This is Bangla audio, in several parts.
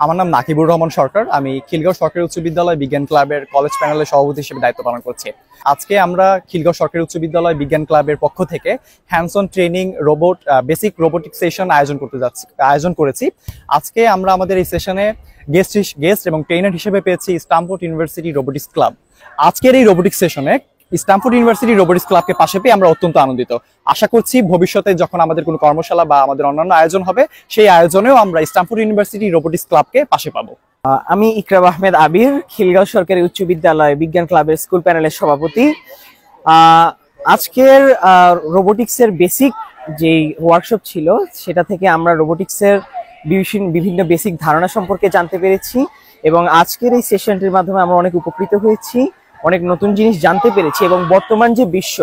আমার নাম নাকিবুর রহমান সরকার। আমি খিলগাঁও সরকারি উচ্চ বিদ্যালয় বিজ্ঞান ক্লাবের কলেজ প্যানেলের সভাপতি হিসেবে দায়িত্ব পালন করছি। আজকে আমরা খিলগাঁও সরকারি উচ্চ বিদ্যালয় বিজ্ঞান ক্লাবের পক্ষ থেকে hands on training basic robotic session আয়োজন করেছি। আজকে আমরা আমাদের এই সেশনে গেস্ট এবং ট্রেনার হিসেবে পেয়েছি স্ট্যামফোর্ড ইউনিভার্সিটি রোবোটিক্স ক্লাব। আজকের এই রোবোটিক্স সেশনে স্ট্যামফোর্ড ইউনিভার্সিটি রোবোটিক্স ক্লাবকে পাশে পেয়ে আমরা অত্যন্ত আনন্দিত। আশা করছি ভবিষ্যতে যখন আমাদের কোনো কর্মশালা বা আমাদের অন্যান্য আয়োজন হবে, সেই আয়োজনেও আমরা স্ট্যামফোর্ড ইউনিভার্সিটি রোবোটিক্স ক্লাবকে পাশে পাবো। আমি ইকরাম আহমেদ আবির, খিলগাঁও সরকারি উচ্চ বিদ্যালয় বিজ্ঞান ক্লাবের স্কুল প্যানেলের সভাপতি। আজকের রোবোটিক্সের বেসিক যেই ওয়ার্কশপ ছিল, সেটা থেকে আমরা রোবোটিক্সের বিভিন্ন বেসিক ধারণা সম্পর্কে জানতে পেরেছি এবং আজকের এই সেশনটির মাধ্যমে আমরা অনেক উপকৃত হয়েছি, অনেক নতুন জিনিস জানতে পেরেছি এবং বর্তমান যে বিশ্ব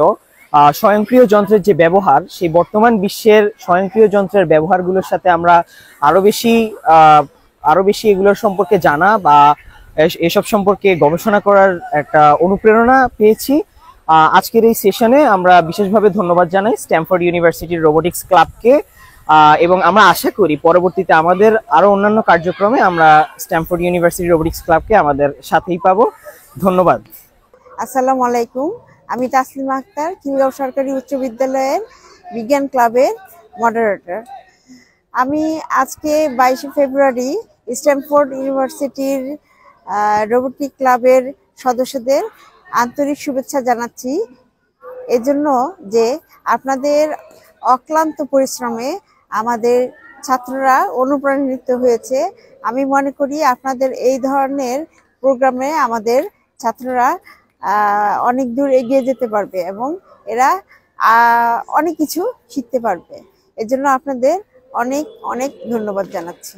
স্বয়ংক্রিয় যন্ত্রের যে ব্যবহার, সেই বর্তমান বিশ্বের স্বয়ংক্রিয় যন্ত্রের ব্যবহারগুলোর সাথে আমরা আরো বেশি এগুলোর সম্পর্কে জানা বা এসব সম্পর্কে গবেষণা করার একটা অনুপ্রেরণা পেয়েছি। আজকের এই সেশনে আমরা বিশেষভাবে ধন্যবাদ জানাই স্ট্যামফোর্ড ইউনিভার্সিটির রোবোটিক্স ক্লাবকে এবং আমরা আশা করি পরবর্তীতে আমাদের আরো অন্যান্য কার্যক্রমে আমরা স্ট্যামফোর্ড ইউনিভার্সিটি রোবোটিক্স ক্লাবকে আমাদের সাথেই পাবো। ধন্যবাদ। আসসালামু আলাইকুম, আমি তাসলিমা আক্তার, খিলগাঁও সরকারি উচ্চ বিদ্যালয়ের বিজ্ঞান ক্লাবের মডারেটর। আমি আজকে 22শে ফেব্রুয়ারি স্ট্যামফোর্ড ইউনিভার্সিটির রোবোটিক ক্লাবের সদস্যদের আন্তরিক শুভেচ্ছা জানাচ্ছি এজন্য যে আপনাদের অক্লান্ত পরিশ্রমে আমাদের ছাত্ররা অনুপ্রাণিত হয়েছে। আমি মনে করি আপনাদের এই ধরনের প্রোগ্রামে আমাদের ছাত্ররা অনেক দূর এগিয়ে যেতে পারবে এবং এরা অনেক কিছু শিখতে পারবে। এজন্য আপনাদের অনেক অনেক ধন্যবাদ জানাচ্ছি।